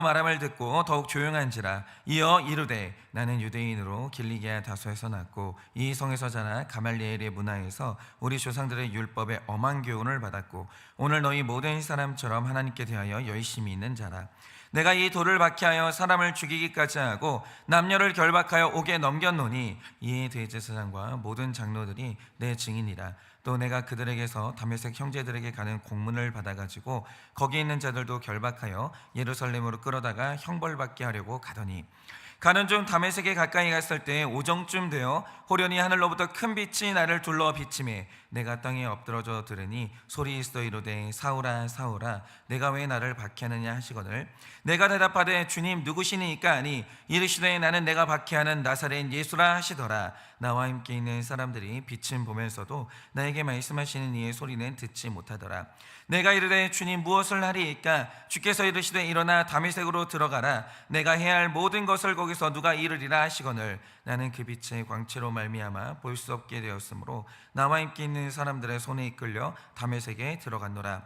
말함을 듣고 더욱 조용한지라. 이어 이르되 나는 유대인으로 길리기아 다소에서 났고 이 성에서 자라 가말리엘의 문화에서 우리 조상들의 율법에 엄한 교훈을 받았고 오늘 너희 모든 사람처럼 하나님께 대하여 열심히 있는 자라. 내가 이 돌을 박해하여 사람을 죽이기까지 하고 남녀를 결박하여 옥에 넘겼노니 이에 대제사장과 모든 장로들이 내 증인이라. 또 내가 그들에게서 다메섹 형제들에게 가는 공문을 받아가지고 거기 있는 자들도 결박하여 예루살렘으로 끌어다가 형벌받게 하려고 가더니 가는 중 다메섹에 가까이 갔을 때 오정쯤 되어 호련히 하늘로부터 큰 빛이 나를 둘러 비치매 내가 땅에 엎드러져 들으니 소리 있어 이르되 사울아 사울아 내가 왜 나를 박해하느냐 하시거늘 내가 대답하되 주님 누구시니까 하니 이르시되 나는 내가 박해하는 나사렛 예수라 하시더라. 나와 함께 있는 사람들이 빛은 보면서도 나에게 말씀하시는 이의 소리는 듣지 못하더라. 내가 이르되 주님 무엇을 하리이까? 주께서 이르시되 일어나 다메섹으로 들어가라. 내가 해야 할 모든 것을 거기서 누가 이르리라 하시거늘 나는 그 빛의 광채로 말미암아 볼 수 없게 되었으므로 나와 함께 있는 사람들의 손에 이끌려 다메섹에 들어갔노라.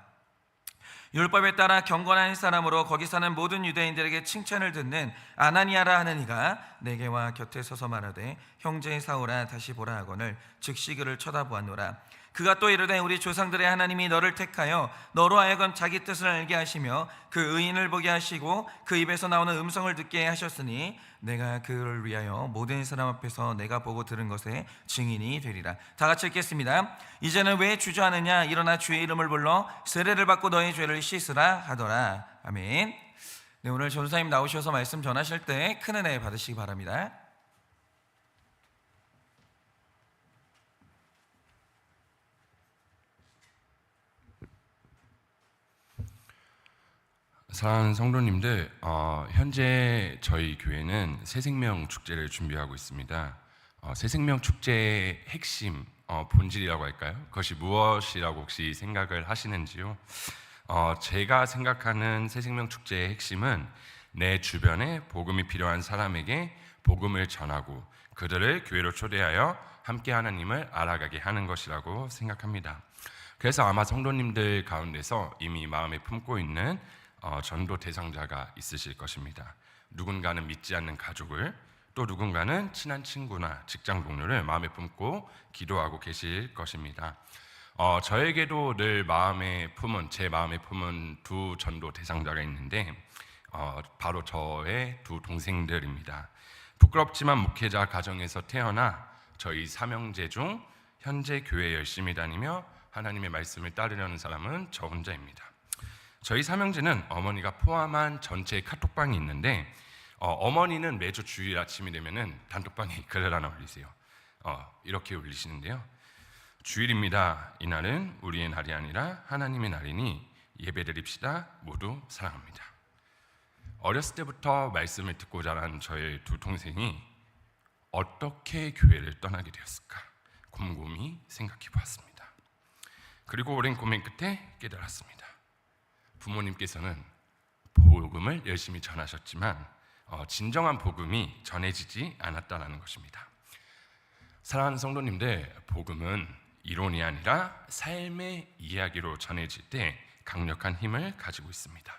율법에 따라 경건한 사람으로 거기 사는 모든 유대인들에게 칭찬을 듣는 아나니아라 하는 이가 내게와 곁에 서서 말하되 형제 사울아 다시 보라 하거늘 즉시 그를 쳐다보았노라. 그가 또 이르되 우리 조상들의 하나님이 너를 택하여 너로 하여금 자기 뜻을 알게 하시며 그 의인을 보게 하시고 그 입에서 나오는 음성을 듣게 하셨으니 내가 그를 위하여 모든 사람 앞에서 내가 보고 들은 것에 증인이 되리라. 다 같이 읽겠습니다. 이제는 왜 주저하느냐? 일어나 주의 이름을 불러 세례를 받고 너의 죄를 씻으라 하더라. 아멘. 네, 오늘 전사님 나오셔서 말씀 전하실 때 큰 은혜 받으시기 바랍니다. 사랑하는 성도님들, 현재 저희 교회는 새생명 축제를 준비하고 있습니다. 새생명 축제의 핵심, 본질이라고 할까요? 그것이 무엇이라고 혹시 생각을 하시는지요? 제가 생각하는 새생명 축제의 핵심은 내 주변에 복음이 필요한 사람에게 복음을 전하고 그들을 교회로 초대하여 함께 하나님을 알아가게 하는 것이라고 생각합니다. 그래서 아마 성도님들 가운데서 이미 마음에 품고 있는 전도 대상자가 있으실 것입니다. 누군가는 믿지 않는 가족을, 또 누군가는 친한 친구나 직장 동료를 마음에 품고 기도하고 계실 것입니다. 저에게도 늘 제 마음에 품은 두 전도 대상자가 있는데 바로 저의 두 동생들입니다. 부끄럽지만 목회자 가정에서 태어나 저희 삼형제 중 현재 교회 열심히 다니며 하나님의 말씀을 따르려는 사람은 저 혼자입니다. 저희 삼형제는 어머니가 포함한 전체 카톡방이 있는데 어머니는 매주 주일 아침이 되면은 단톡방에 글을 하나 올리세요. 이렇게 올리시는데요. 주일입니다. 이날은 우리의 날이 아니라 하나님의 날이니 예배드립시다. 모두 사랑합니다. 어렸을 때부터 말씀을 듣고 자란 저의 두 동생이 어떻게 교회를 떠나게 되었을까 곰곰이 생각해 보았습니다. 그리고 오랜 고민 끝에 깨달았습니다. 부모님께서는 복음을 열심히 전하셨지만 진정한 복음이 전해지지 않았다는 것입니다. 사랑하는 성도님들, 복음은 이론이 아니라 삶의 이야기로 전해질 때 강력한 힘을 가지고 있습니다.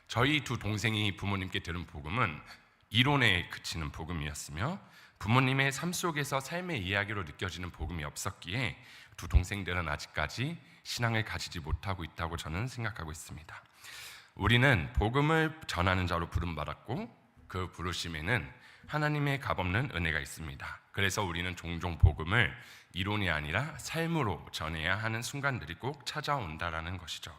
저희 두 동생이 부모님께 들은 복음은 이론에 그치는 복음이었으며 부모님의 삶 속에서 삶의 이야기로 느껴지는 복음이 없었기에 두 동생들은 아직까지 신앙을 가지지 못하고 있다고 저는 생각하고 있습니다. 우리는 복음을 전하는 자로 부름받았고 그 부르심에는 하나님의 값없는 은혜가 있습니다. 그래서 우리는 종종 복음을 이론이 아니라 삶으로 전해야 하는 순간들이 꼭 찾아온다라는 것이죠.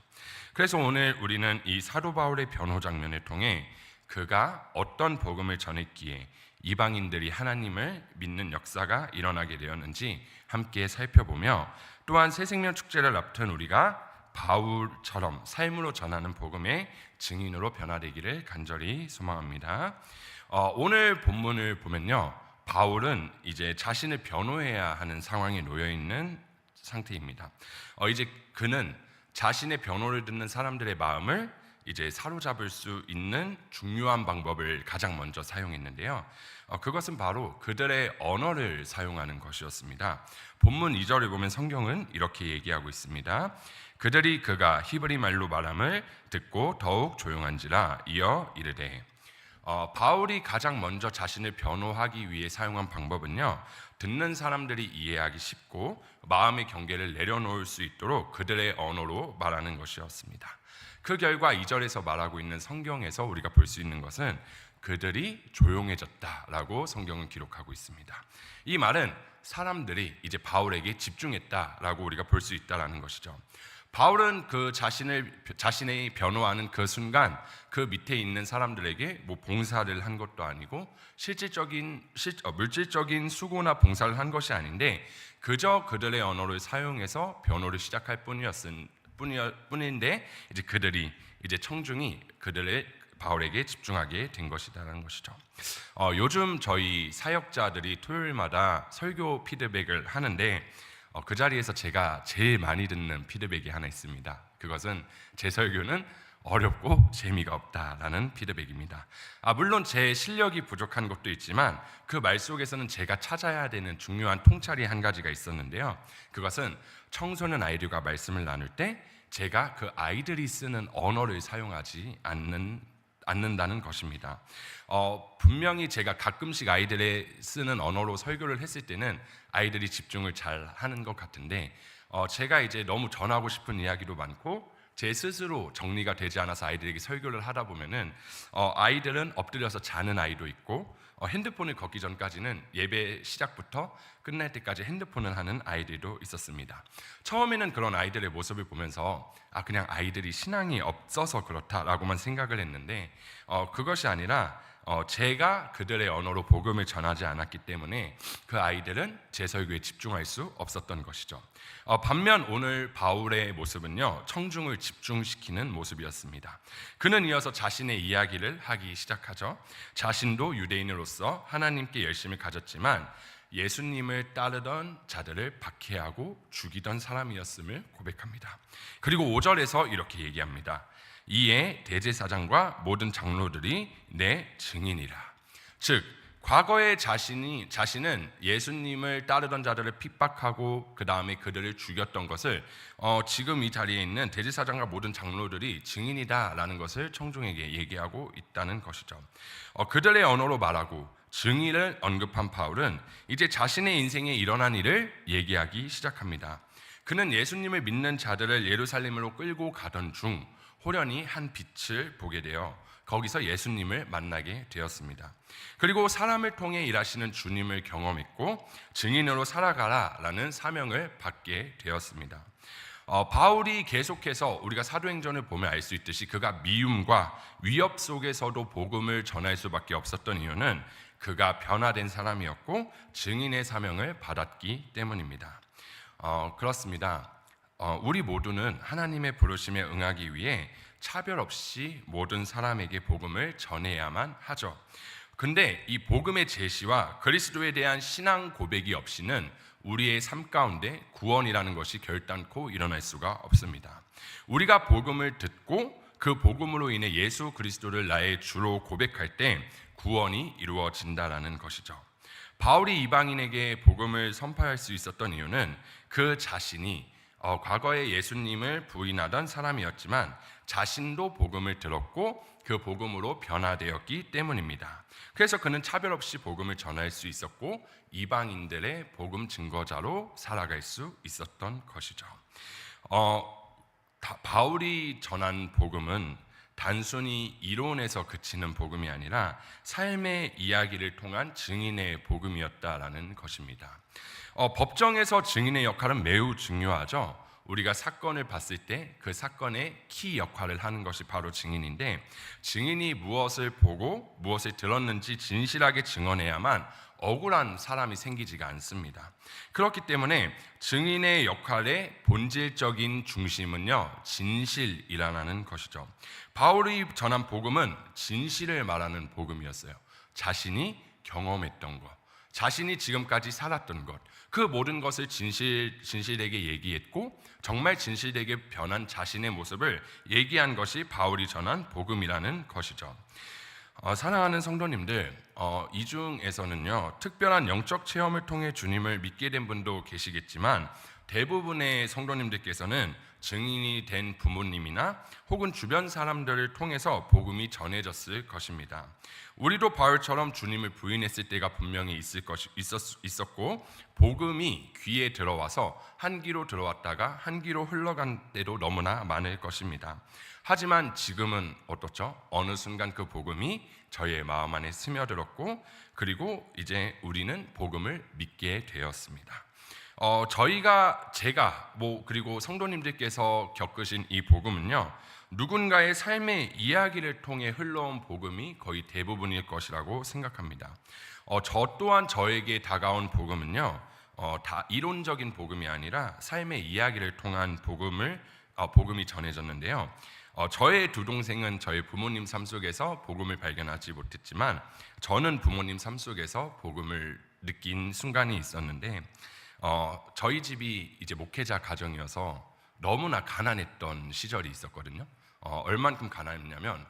그래서 오늘 우리는 이 사도 바울의 변호 장면을 통해 그가 어떤 복음을 전했기에 이방인들이 하나님을 믿는 역사가 일어나게 되었는지 함께 살펴보며 또한 새생명 축제를 앞둔 우리가 바울처럼 삶으로 전하는 복음의 증인으로 변화되기를 간절히 소망합니다. 오늘 본문을 보면요, 바울은 이제 자신을 변호해야 하는 상황에 놓여 있는 상태입니다. 이제 그는 자신의 변호를 듣는 사람들의 마음을 이제 사로잡을 수 있는 중요한 방법을 가장 먼저 사용했는데요. 그것은 바로 그들의 언어를 사용하는 것이었습니다. 본문 2절을 보면 성경은 이렇게 얘기하고 있습니다. 그들이 그가 히브리 말로 말함을 듣고 더욱 조용한지라. 이어 이르되 바울이 가장 먼저 자신을 변호하기 위해 사용한 방법은요, 듣는 사람들이 이해하기 쉽고 마음의 경계를 내려놓을 수 있도록 그들의 언어로 말하는 것이었습니다. 그 결과 2절에서 말하고 있는 성경에서 우리가 볼 수 있는 것은 그들이 조용해졌다라고 성경은 기록하고 있습니다. 이 말은 사람들이 이제 바울에게 집중했다라고 우리가 볼 수 있다라는 것이죠. 바울은 그 자신의 변호하는 그 순간 그 밑에 있는 사람들에게 뭐 봉사를 한 것도 아니고 물질적인 수고나 봉사를 한 것이 아닌데 그저 그들의 언어를 사용해서 변호를 시작할 뿐인데 이제 그들이 이제 청중이 그들의 바울에게 집중하게 된 것이다라는 것이죠. 요즘 저희 사역자들이 토요일마다 설교 피드백을 하는데 그 자리에서 제가 제일 많이 듣는 피드백이 하나 있습니다. 그것은 제 설교는 어렵고 재미가 없다라는 피드백입니다. 물론 제 실력이 부족한 것도 있지만 그 말 속에서는 제가 찾아야 되는 중요한 통찰이 한 가지가 있었는데요. 그것은 청소년 아이들과 말씀을 나눌 때 제가 그 아이들이 쓰는 언어를 사용하지 않는다는 것입니다. 분명히 제가 가끔씩 아이들의 쓰는 언어로 설교를 했을 때는 아이들이 집중을 잘 하는 것 같은데 제가 이제 너무 전하고 싶은 이야기도 많고 제 스스로 정리가 되지 않아서 아이들에게 설교를 하다 보면은 아이들은 엎드려서 자는 아이도 있고 핸드폰을 걷기 전까지는 예배 시작부터 끝날 때까지 핸드폰을 하는 아이들도 있었습니다. 처음에는 그런 아이들의 모습을 보면서 그냥 아이들이 신앙이 없어서 그렇다라고만 생각을 했는데 그것이 아니라 제가 그들의 언어로 복음을 전하지 않았기 때문에 그 아이들은 제 설교에 집중할 수 없었던 것이죠. 반면 오늘 바울의 모습은요, 청중을 집중시키는 모습이었습니다. 그는 이어서 자신의 이야기를 하기 시작하죠. 자신도 유대인으로서 하나님께 열심을 가졌지만 예수님을 따르던 자들을 박해하고 죽이던 사람이었음을 고백합니다. 그리고 5절에서 이렇게 얘기합니다. 이에 대제사장과 모든 장로들이 내 증인이라. 즉 과거에 자신은 예수님을 따르던 자들을 핍박하고 그 다음에 그들을 죽였던 것을 지금 이 자리에 있는 대제사장과 모든 장로들이 증인이다라는 것을 청중에게 얘기하고 있다는 것이죠. 그들의 언어로 말하고 증인을 언급한 바울은 이제 자신의 인생에 일어난 일을 얘기하기 시작합니다. 그는 예수님을 믿는 자들을 예루살렘으로 끌고 가던 중 호련히 한 빛을 보게 되어 거기서 예수님을 만나게 되었습니다. 그리고 사람을 통해 일하시는 주님을 경험했고 증인으로 살아가라라는 사명을 받게 되었습니다. 바울이 계속해서 우리가 사도행전을 보면 알 수 있듯이 그가 미움과 위협 속에서도 복음을 전할 수밖에 없었던 이유는 그가 변화된 사람이었고 증인의 사명을 받았기 때문입니다. 그렇습니다. 우리 모두는 하나님의 부르심에 응하기 위해 차별 없이 모든 사람에게 복음을 전해야만 하죠. 근데 이 복음의 제시와 그리스도에 대한 신앙 고백이 없이는 우리의 삶 가운데 구원이라는 것이 결단코 일어날 수가 없습니다. 우리가 복음을 듣고 그 복음으로 인해 예수 그리스도를 나의 주로 고백할 때 구원이 이루어진다라는 것이죠. 바울이 이방인에게 복음을 선포할 수 있었던 이유는 그 자신이 과거에 예수님을 부인하던 사람이었지만 자신도 복음을 들었고 그 복음으로 변화되었기 때문입니다. 그래서 그는 차별 없이 복음을 전할 수 있었고 이방인들의 복음 증거자로 살아갈 수 있었던 것이죠. 바울이 전한 복음은 단순히 이론에서 그치는 복음이 아니라 삶의 이야기를 통한 증인의 복음이었다라는 것입니다. 법정에서 증인의 역할은 매우 중요하죠. 우리가 사건을 봤을 때 그 사건의 키 역할을 하는 것이 바로 증인인데 증인이 무엇을 보고 무엇을 들었는지 진실하게 증언해야만 억울한 사람이 생기지가 않습니다. 그렇기 때문에 증인의 역할의 본질적인 중심은요, 진실이라는 것이죠. 바울이 전한 복음은 진실을 말하는 복음이었어요. 자신이 경험했던 것, 자신이 지금까지 살았던 것, 그 모든 것을 진실되게 얘기했고 정말 진실되게 변한 자신의 모습을 얘기한 것이 바울이 전한 복음이라는 것이죠. 사랑하는 성도님들, 이 중에서는요 특별한 영적 체험을 통해 주님을 믿게 된 분도 계시겠지만 대부분의 성도님들께서는 증인이 된 부모님이나 혹은 주변 사람들을 통해서 복음이 전해졌을 것입니다. 우리도 바울처럼 주님을 부인했을 때가 분명히 있었고, 복음이 귀에 들어와서 한 귀로 들어왔다가 한 귀로 흘러간 때도 너무나 많을 것입니다. 하지만 지금은 어떻죠? 어느 순간 그 복음이 저희의 마음 안에 스며들었고, 그리고 이제 우리는 복음을 믿게 되었습니다. 제가 그리고 성도님들께서 겪으신 이 복음은요, 누군가의 삶의 이야기를 통해 흘러온 복음이 거의 대부분일 것이라고 생각합니다. 저 또한 저에게 다가온 복음은요, 다 이론적인 복음이 아니라 삶의 이야기를 통한 복음이 전해졌는데요. 저의 두 동생은 저희 부모님 삶 속에서 복음을 발견하지 못했지만, 저는 부모님 삶 속에서 복음을 느낀 순간이 있었는데, 저희 집이 이제 목회자 가정이어서 너무나 가난했던 시절이 있었거든요. 얼만큼 가난했냐면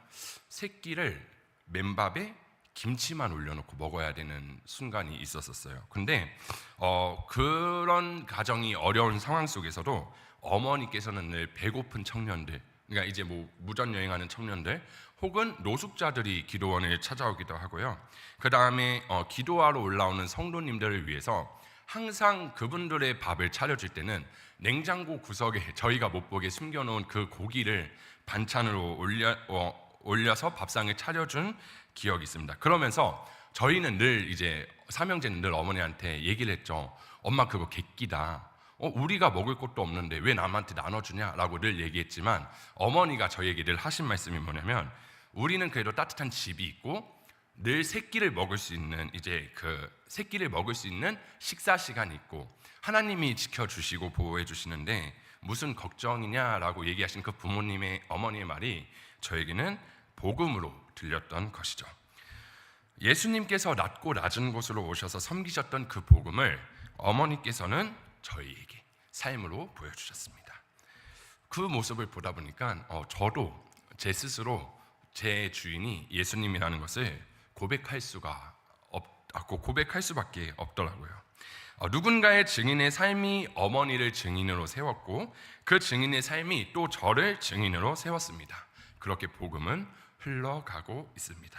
새끼를 맨밥에 김치만 올려놓고 먹어야 되는 순간이 있었어요. 근데 그런 가정이 어려운 상황 속에서도 어머니께서는 늘 배고픈 청년들, 그러니까 이제 무전 여행하는 청년들 혹은 노숙자들이 기도원을 찾아오기도 하고요. 그 다음에 기도하러 올라오는 성도님들을 위해서 항상 그분들의 밥을 차려줄 때는 냉장고 구석에 저희가 못 보게 숨겨놓은 그 고기를 반찬으로 올려서 밥상을 차려준 기억이 있습니다. 그러면서 저희는 늘 이제 삼형제는 늘 어머니한테 얘기를 했죠. 엄마 그거 객기다. 우리가 먹을 것도 없는데 왜 남한테 나눠주냐라고 늘 얘기했지만, 어머니가 저희에게 늘 하신 말씀이 뭐냐면, 우리는 그래도 따뜻한 집이 있고 늘 새끼를 먹을 수 있는 식사 시간이 있고 하나님이 지켜주시고 보호해 주시는데 무슨 걱정이냐라고 얘기하신 그 어머니의 말이 저에게는 복음으로 들렸던 것이죠. 예수님께서 낮고 낮은 곳으로 오셔서 섬기셨던 그 복음을 어머니께서는 저희에게 삶으로 보여주셨습니다. 그 모습을 보다 보니까 저도 제 스스로 제 주인이 예수님이라는 것을 고백할 수밖에 없더라고요. 누군가의 증인의 삶이 어머니를 증인으로 세웠고, 그 증인의 삶이 또 저를 증인으로 세웠습니다. 그렇게 복음은 흘러가고 있습니다.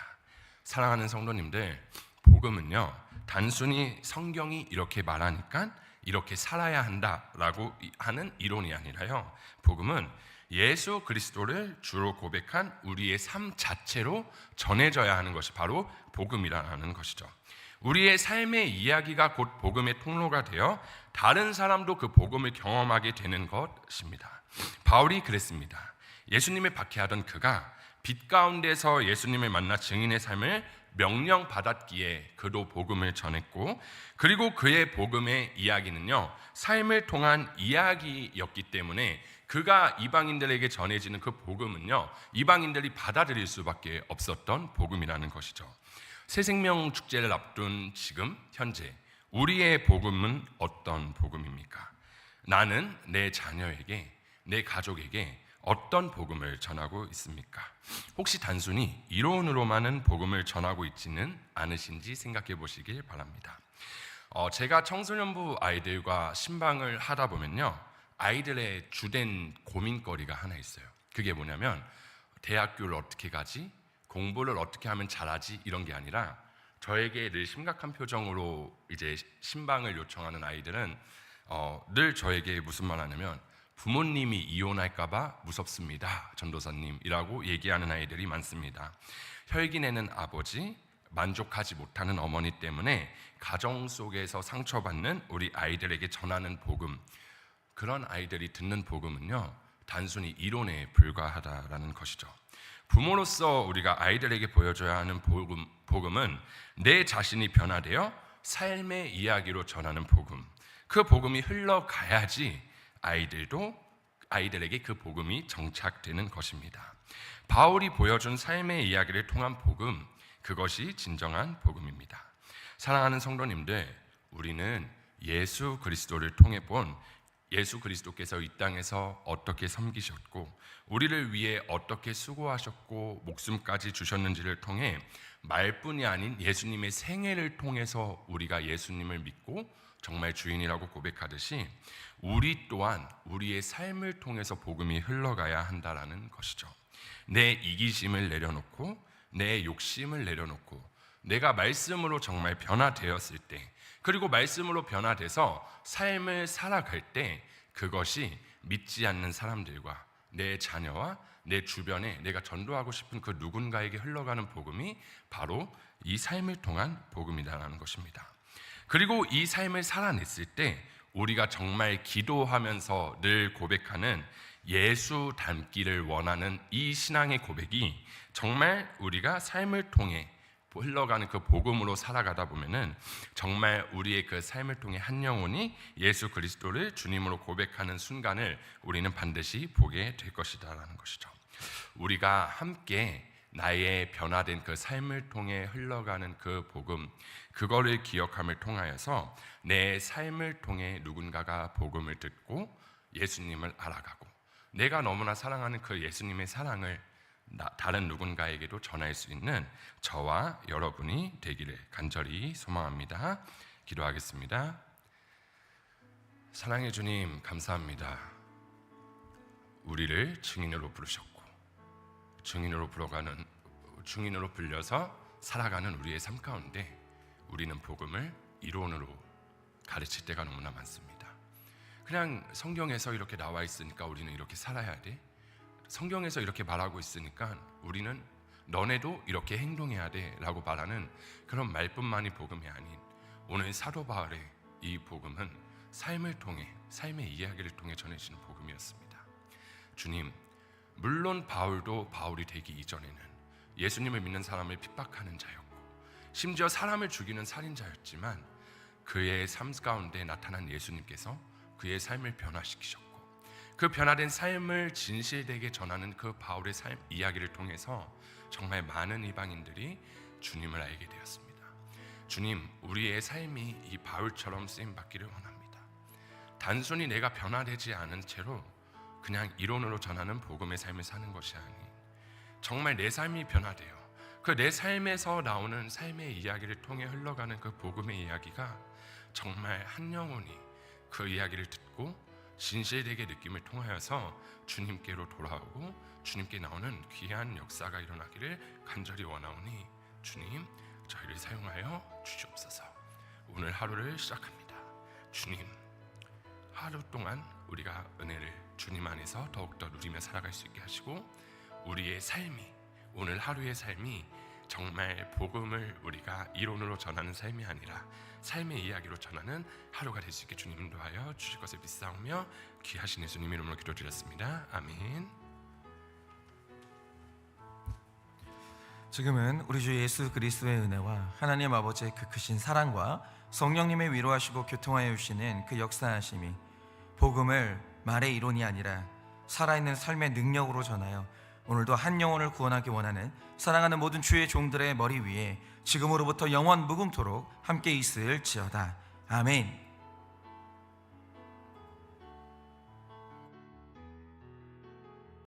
사랑하는 성도님들, 복음은요, 단순히 성경이 이렇게 말하니까 이렇게 살아야 한다라고 하는 이론이 아니라요, 복음은 예수 그리스도를 주로 고백한 우리의 삶 자체로 전해져야 하는 것이 바로 복음이라는 것이죠. 우리의 삶의 이야기가 곧 복음의 통로가 되어 다른 사람도 그 복음을 경험하게 되는 것입니다. 바울이 그랬습니다. 예수님을 박해하던 그가 빛 가운데서 예수님을 만나 증인의 삶을 명령받았기에 그도 복음을 전했고, 그리고 그의 복음의 이야기는요, 삶을 통한 이야기였기 때문에 그가 이방인들에게 전해지는 그 복음은요, 이방인들이 받아들일 수밖에 없었던 복음이라는 것이죠. 새생명 축제를 앞둔 지금 현재 우리의 복음은 어떤 복음입니까? 나는 내 자녀에게, 내 가족에게 어떤 복음을 전하고 있습니까? 혹시 단순히 이론으로만은 복음을 전하고 있지는 않으신지 생각해 보시길 바랍니다. 제가 청소년부 아이들과 신방을 하다 보면요, 아이들의 주된 고민거리가 하나 있어요. 그게 뭐냐면 대학교를 어떻게 가지? 공부를 어떻게 하면 잘하지? 이런 게 아니라, 저에게 늘 심각한 표정으로 이제 신방을 요청하는 아이들은 늘 저에게 무슨 말 하냐면, 부모님이 이혼할까봐 무섭습니다, 전도사님이라고 얘기하는 아이들이 많습니다. 혈기내는 아버지, 만족하지 못하는 어머니 때문에 가정 속에서 상처받는 우리 아이들에게 전하는 복음, 그런 아이들이 듣는 복음은요, 단순히 이론에 불과하다라는 것이죠. 부모로서 우리가 아이들에게 보여줘야 하는 복음은 내 자신이 변화되어 삶의 이야기로 전하는 복음, 그 복음이 흘러가야지 아이들에게 그 복음이 정착되는 것입니다. 바울이 보여준 삶의 이야기를 통한 복음, 그것이 진정한 복음입니다. 사랑하는 성도님들, 우리는 예수 그리스도를 통해 본 예수 그리스도께서 이 땅에서 어떻게 섬기셨고 우리를 위해 어떻게 수고하셨고 목숨까지 주셨는지를 통해 말뿐이 아닌 예수님의 생애를 통해서 우리가 예수님을 믿고 정말 주인이라고 고백하듯이 우리 또한 우리의 삶을 통해서 복음이 흘러가야 한다라는 것이죠. 내 이기심을 내려놓고 내 욕심을 내려놓고 내가 말씀으로 정말 변화되었을 때, 그리고 말씀으로 변화돼서 삶을 살아갈 때 그것이 믿지 않는 사람들과 내 자녀와 내 주변에 내가 전도하고 싶은 그 누군가에게 흘러가는 복음이 바로 이 삶을 통한 복음이다라는 것입니다. 그리고 이 삶을 살아냈을 때 우리가 정말 기도하면서 늘 고백하는 예수 닮기를 원하는 이 신앙의 고백이 정말 우리가 삶을 통해 흘러가는 그 복음으로 살아가다 보면은 정말 우리의 그 삶을 통해 한 영혼이 예수 그리스도를 주님으로 고백하는 순간을 우리는 반드시 보게 될 것이다라는 것이죠. 우리가 함께 나의 변화된 그 삶을 통해 흘러가는 그 복음, 그거를 기억함을 통하여서 내 삶을 통해 누군가가 복음을 듣고 예수님을 알아가고 내가 너무나 사랑하는 그 예수님의 사랑을 다른 누군가에게도 전할 수 있는 저와 여러분이 되기를 간절히 소망합니다. 기도하겠습니다. 사랑의 주님, 감사합니다. 우리를 증인으로 부르셨고 증인으로 불려서 살아가는 우리의 삶 가운데 우리는 복음을 이론으로 가르칠 때가 너무나 많습니다. 그냥 성경에서 이렇게 나와 있으니까 우리는 이렇게 살아야 돼. 성경에서 이렇게 말하고 있으니까 우리는 너네도 이렇게 행동해야 돼 라고 말하는 그런 말뿐만이 복음이 아닌 오늘 사도 바울의 이 복음은 삶을 통해, 삶의 이야기를 통해 전해지는 복음이었습니다. 주님, 물론 바울도 바울이 되기 이전에는 예수님을 믿는 사람을 핍박하는 자였고 심지어 사람을 죽이는 살인자였지만 그의 삶 가운데 나타난 예수님께서 그의 삶을 변화시키셨고 그 변화된 삶을 진실되게 전하는 그 바울의 삶 이야기를 통해서 정말 많은 이방인들이 주님을 알게 되었습니다. 주님, 우리의 삶이 이 바울처럼 쓰임받기를 원합니다. 단순히 내가 변화되지 않은 채로 그냥 이론으로 전하는 복음의 삶을 사는 것이 아닌 정말 내 삶이 변화되어 그 내 삶에서 나오는 삶의 이야기를 통해 흘러가는 그 복음의 이야기가 정말 한 영혼이 그 이야기를 듣고 진실되게 느낌을 통하여서 주님께로 돌아오고 주님께 나오는 귀한 역사가 일어나기를 간절히 원하오니 주님, 저희를 사용하여 주시옵소서. 오늘 하루를 시작합니다. 주님, 하루 동안 우리가 은혜를 주님 안에서 더욱더 누리며 살아갈 수 있게 하시고 우리의 삶이, 오늘 하루의 삶이 정말 복음을 우리가 이론으로 전하는 삶이 아니라 삶의 이야기로 전하는 하루가 될 수 있게 주님 인도하여 주실 것을 믿사오며 귀하신 예수님 이름으로 기도드렸습니다. 아멘. 지금은 우리 주 예수 그리스도의 은혜와 하나님 아버지의 그 크신 사랑과 성령님의 위로하시고 교통하여 주시는 그 역사하심이 복음을 말의 이론이 아니라 살아있는 삶의 능력으로 전하여 오늘도 한 영혼을 구원하기 원하는 사랑하는 모든 주의 종들의 머리 위에 지금으로부터 영원 무궁토록 함께 있을지어다. 아멘.